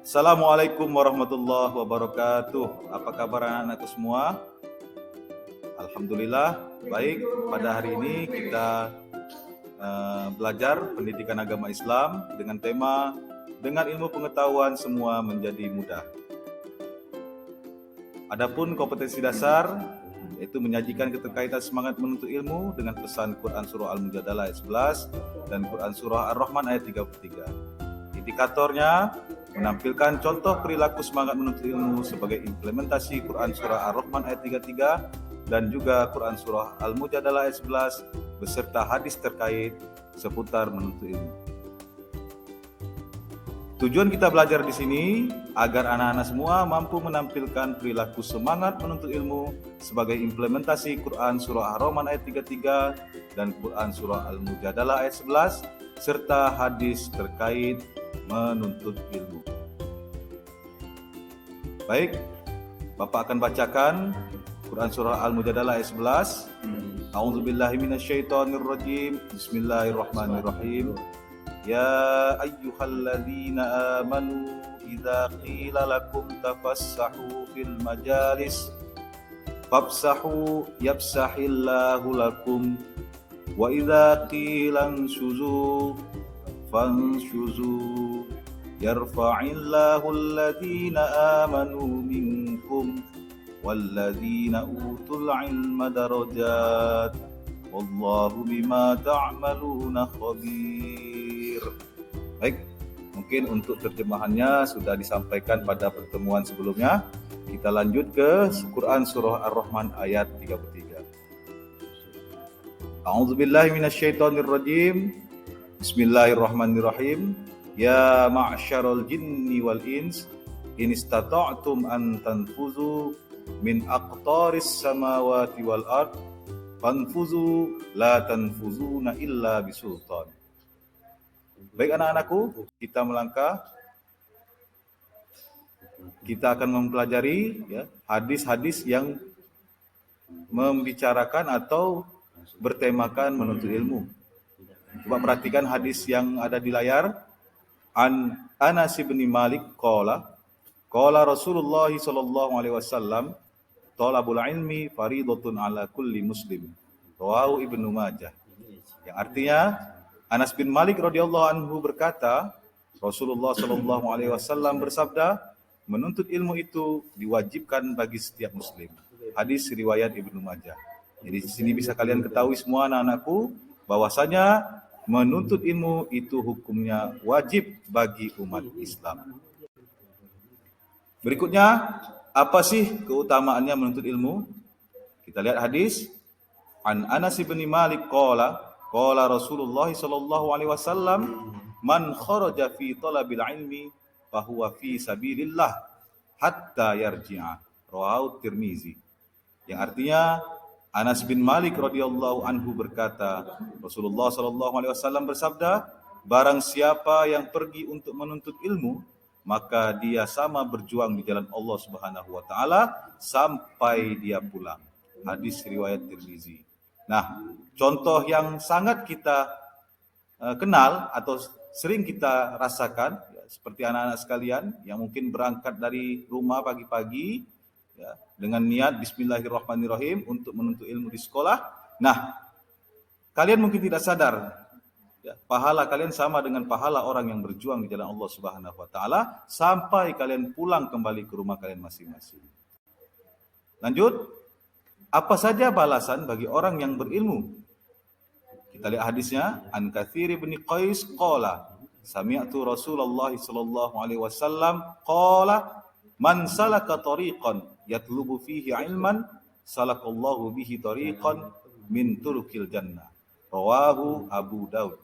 Assalamualaikum warahmatullahi wabarakatuh. Apa kabar anak-anakku semua? Alhamdulillah baik. Pada hari ini kita belajar pendidikan agama Islam dengan tema dengan ilmu pengetahuan semua menjadi mudah. Adapun kompetensi dasar yaitu menyajikan keterkaitan semangat menuntut ilmu dengan pesan Quran Surah Al-Mujadalah ayat 11 dan Quran Surah Ar-Rahman ayat 33. Indikatornya menampilkan contoh perilaku semangat menuntut ilmu sebagai implementasi Quran Surah Ar-Rahman ayat 33 dan juga Quran Surah Al-Mujadalah ayat 11 beserta hadis terkait seputar menuntut ilmu. Tujuan kita belajar di sini agar anak-anak semua mampu menampilkan perilaku semangat menuntut ilmu sebagai implementasi Quran Surah Ar-Rahman ayat 33 dan Quran Surah Al-Mujadalah ayat 11 serta hadis terkait menuntut ilmu. Baik, Bapak akan bacakan Quran Surah Al-Mujadalah ayat 11. A'udzubillahi minasyaitonirrajim. Bismillahirrahmanirrahim. Ya ayyuhalladzina amanu idza qila lakum tafassahu fil majalis fafsahu yafsahillahu lakum wa idza qila anshuzu fanshuzu yarfa'illahu alladhina amanu minkum walladzina utul ilma darajat wallahu bima ta'maluna khabir. Baik, mungkin untuk terjemahannya sudah disampaikan pada pertemuan sebelumnya. Kita lanjut ke Quran Surah Ar-Rahman ayat 33. A'udzubillahi minasyaitonirrajim. Bismillahirrahmanirrahim. Ya ma'syarul jinni wal ins in istata'tum an tanfuzu min aqtaris samawati wal ard fanfuzu la tanfuzuna illa bisultan. Baik anak-anakku, kita melangkah. Kita akan mempelajari hadis-hadis yang membicarakan atau bertemakan menuntut ilmu. Coba perhatikan hadis yang ada di layar. An Anas bin Malik qala Rasulullah sallallahu alaihi wasallam talabul ilmi faridatun ala kulli muslim. Rawahu Ibnu Majah. Yang artinya Anas bin Malik radhiyallahu anhu berkata, Rasulullah sallallahu alaihi wasallam bersabda, menuntut ilmu itu diwajibkan bagi setiap muslim. Hadis riwayat Ibnu Majah. Jadi di sini bisa kalian ketahui semua anak-anakku bahwasanya menuntut ilmu itu hukumnya wajib bagi umat Islam. Berikutnya, apa sih keutamaannya menuntut ilmu? Kita lihat hadis. An Anas bin Malik qala Rasulullah sallallahu alaihi wasallam man kharaja fi talabil ilmi fahuwa fi sabilillah hatta yarji'a. Rawahu Tirmizi. Yang artinya Anas bin Malik radhiyallahu anhu berkata, Rasulullah sallallahu alaihi wasallam bersabda, barang siapa yang pergi untuk menuntut ilmu, maka dia sama berjuang di jalan Allah Subhanahu wa taala sampai dia pulang. Hadis riwayat Tirmizi. Nah, contoh yang sangat kita kenal atau sering kita rasakan seperti anak-anak sekalian yang mungkin berangkat dari rumah pagi-pagi dengan niat bismillahirrahmanirrahim untuk menuntut ilmu di sekolah. Nah, kalian mungkin tidak sadar pahala kalian sama dengan pahala orang yang berjuang di jalan Allah Subhanahu wa taala sampai kalian pulang kembali ke rumah kalian masing-masing. Lanjut, apa saja balasan bagi orang yang berilmu? Kita lihat hadisnya. An Katsir bin Qais qala sami'tu Rasulullah sallallahu alaihi wasallam qala man salaka tariqan yatlubu fihi ilman salakallahu bihi tariqan min turukil jannah. Rawahu Abu Daud.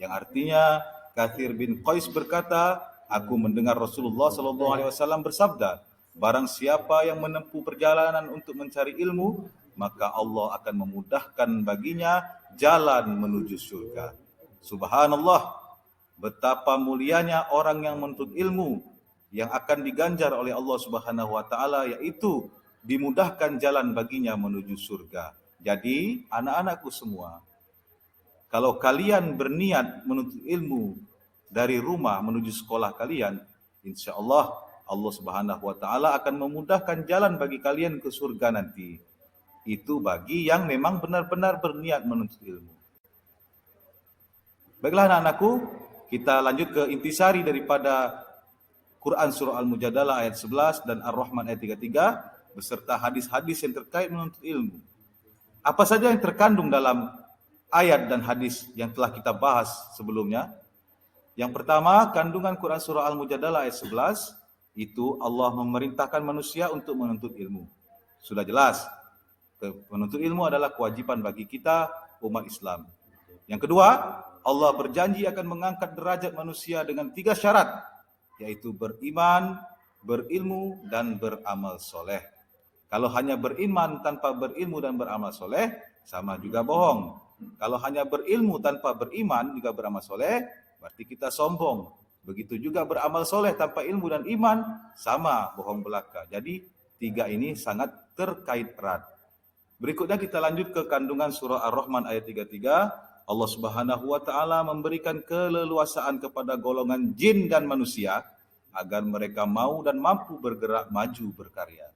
Yang artinya Katsir bin Qais berkata, aku mendengar Rasulullah sallallahu alaihi wasallam bersabda, barang siapa yang menempuh perjalanan untuk mencari ilmu, maka Allah akan memudahkan baginya jalan menuju surga. Subhanallah, betapa mulianya orang yang menuntut ilmu yang akan diganjar oleh Allah Subhanahu wa taala, yaitu dimudahkan jalan baginya menuju surga. Jadi, anak-anakku semua, kalau kalian berniat menuntut ilmu dari rumah menuju sekolah kalian, insyaallah Allah Subhanahu wa taala akan memudahkan jalan bagi kalian ke surga nanti. Itu bagi yang memang benar-benar berniat menuntut ilmu. Baiklah anak-anakku, kita lanjut ke intisari daripada Quran surah Al-Mujadalah ayat 11 dan Ar-Rahman ayat 33 beserta hadis-hadis yang terkait menuntut ilmu. Apa saja yang terkandung dalam ayat dan hadis yang telah kita bahas sebelumnya? Yang pertama, kandungan Quran surah Al-Mujadalah ayat 11 itu Allah memerintahkan manusia untuk menuntut ilmu. Sudah jelas, menuntut ilmu adalah kewajiban bagi kita umat Islam. Yang kedua, Allah berjanji akan mengangkat derajat manusia dengan 3 syarat, yaitu beriman, berilmu, dan beramal soleh. Kalau hanya beriman tanpa berilmu dan beramal soleh, sama juga bohong. Kalau hanya berilmu tanpa beriman juga beramal soleh, berarti kita sombong. Begitu juga beramal soleh tanpa ilmu dan iman, sama bohong belaka. Jadi 3 ini sangat terkait erat. Berikutnya kita lanjut ke kandungan surah Ar-Rahman ayat 33. Allah Subhanahu wa taala memberikan keleluasaan kepada golongan jin dan manusia agar mereka mau dan mampu bergerak maju berkarya.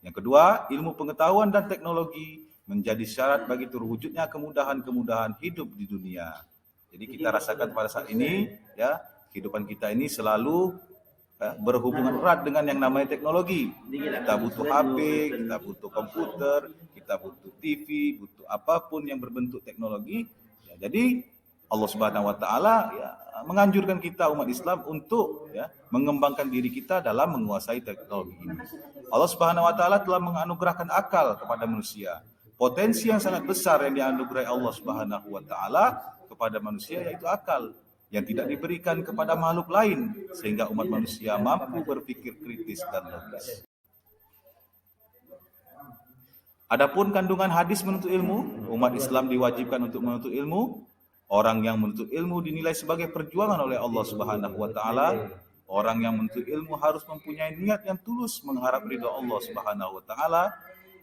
Yang kedua, ilmu pengetahuan dan teknologi menjadi syarat bagi terwujudnya kemudahan-kemudahan hidup di dunia. Jadi kita rasakan pada saat ini, ya, kehidupan kita ini selalu berhubungan erat dengan yang namanya teknologi. Kita butuh HP, kita butuh komputer, kita butuh TV, butuh apapun yang berbentuk teknologi. Ya, jadi Allah Subhanahu wa taala ya menganjurkan kita umat Islam untuk ya mengembangkan diri kita dalam menguasai teknologi ini. Allah Subhanahu wa taala telah menganugerahkan akal kepada manusia. Potensi yang sangat besar yang dianugerahi Allah Subhanahu wa taala kepada manusia yaitu akal yang tidak diberikan kepada makhluk lain sehingga umat manusia mampu berpikir kritis dan logis. Adapun kandungan hadis menuntut ilmu, umat Islam diwajibkan untuk menuntut ilmu. Orang yang menuntut ilmu dinilai sebagai perjuangan oleh Allah Subhanahu wa taala. Orang yang menuntut ilmu harus mempunyai niat yang tulus mengharap ridha Allah Subhanahu wa taala.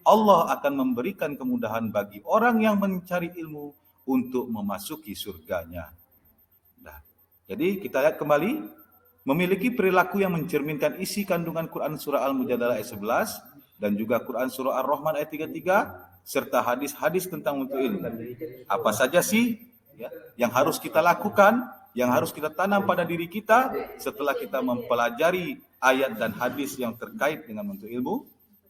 Allah akan memberikan kemudahan bagi orang yang mencari ilmu untuk memasuki surganya. Nah, jadi kita lihat kembali, memiliki perilaku yang mencerminkan isi kandungan Quran surah Al-Mujadalah ayat 11 dan juga Quran surah Ar-Rahman ayat 33 serta hadis-hadis tentang menuntut ilmu. Apa saja sih ya, yang harus kita lakukan, yang harus kita tanam pada diri kita setelah kita mempelajari ayat dan hadis yang terkait dengan menuntut ilmu?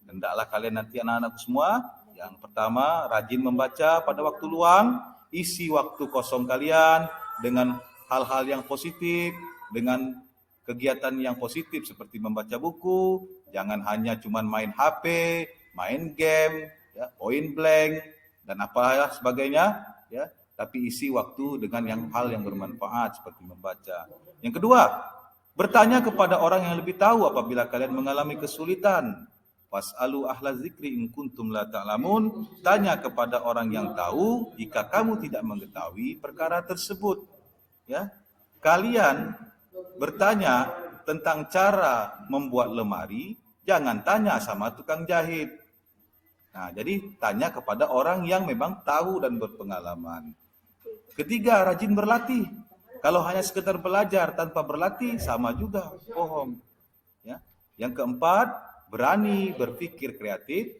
Hendaklah kalian nanti anak-anakku semua, yang pertama rajin membaca pada waktu luang, isi waktu kosong kalian dengan hal-hal yang positif, dengan kegiatan yang positif seperti membaca buku, jangan hanya cuma main HP, main game, ya, point blank dan apa sebagainya, ya. Tapi isi waktu dengan hal yang bermanfaat seperti membaca. Yang kedua, bertanya kepada orang yang lebih tahu apabila kalian mengalami kesulitan. Fas'alu ahla zikri in kuntum la ta'lamun. Tanya kepada orang yang tahu jika kamu tidak mengetahui perkara tersebut. Ya, kalian bertanya tentang cara membuat lemari, jangan tanya sama tukang jahit. Nah, jadi tanya kepada orang yang memang tahu dan berpengalaman. Ketiga, rajin berlatih. Kalau hanya sekedar belajar tanpa berlatih, sama juga bohong. Ya. Yang keempat, berani berpikir kreatif.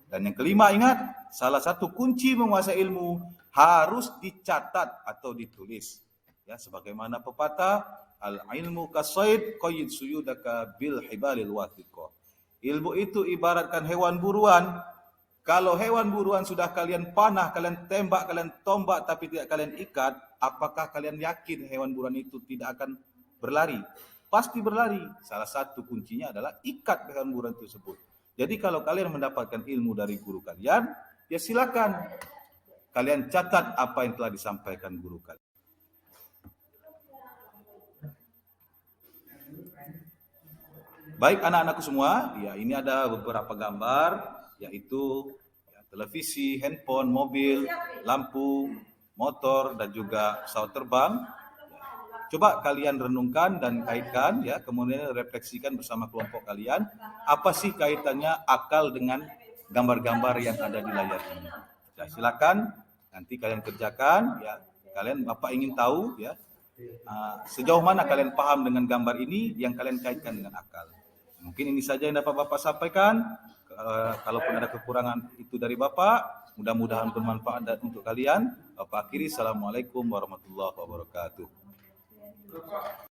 Dan yang kelima, ingat, salah satu kunci menguasai ilmu harus dicatat atau ditulis. Ya, sebagaimana pepatah, al-ilmu kasaid qayyid suyudaka bil hibalil wathiqah. Ilmu itu ibaratkan hewan buruan. Kalau hewan buruan sudah kalian panah, kalian tembak, kalian tombak tapi tidak kalian ikat, apakah kalian yakin hewan buruan itu tidak akan berlari? Pasti berlari. Salah satu kuncinya adalah ikat hewan buruan tersebut. Jadi kalau kalian mendapatkan ilmu dari guru kalian, ya silakan kalian catat apa yang telah disampaikan guru kalian. Baik anak-anakku semua, ya ini ada beberapa gambar, yaitu ya, televisi, handphone, mobil, lampu, motor, dan juga pesawat terbang. Ya, coba kalian renungkan dan kaitkan, ya, kemudian refleksikan bersama kelompok kalian, apa sih kaitannya akal dengan gambar-gambar yang ada di layar ini. Ya, silakan nanti kalian kerjakan, ya. Kalian Bapak ingin tahu, ya, Sejauh mana kalian paham dengan gambar ini yang kalian kaitkan dengan akal. Mungkin ini saja yang dapat Bapak sampaikan. Kalaupun ada kekurangan itu dari Bapak, mudah-mudahan bermanfaat untuk kalian. Bapak akhiri, Assalamualaikum warahmatullahi wabarakatuh.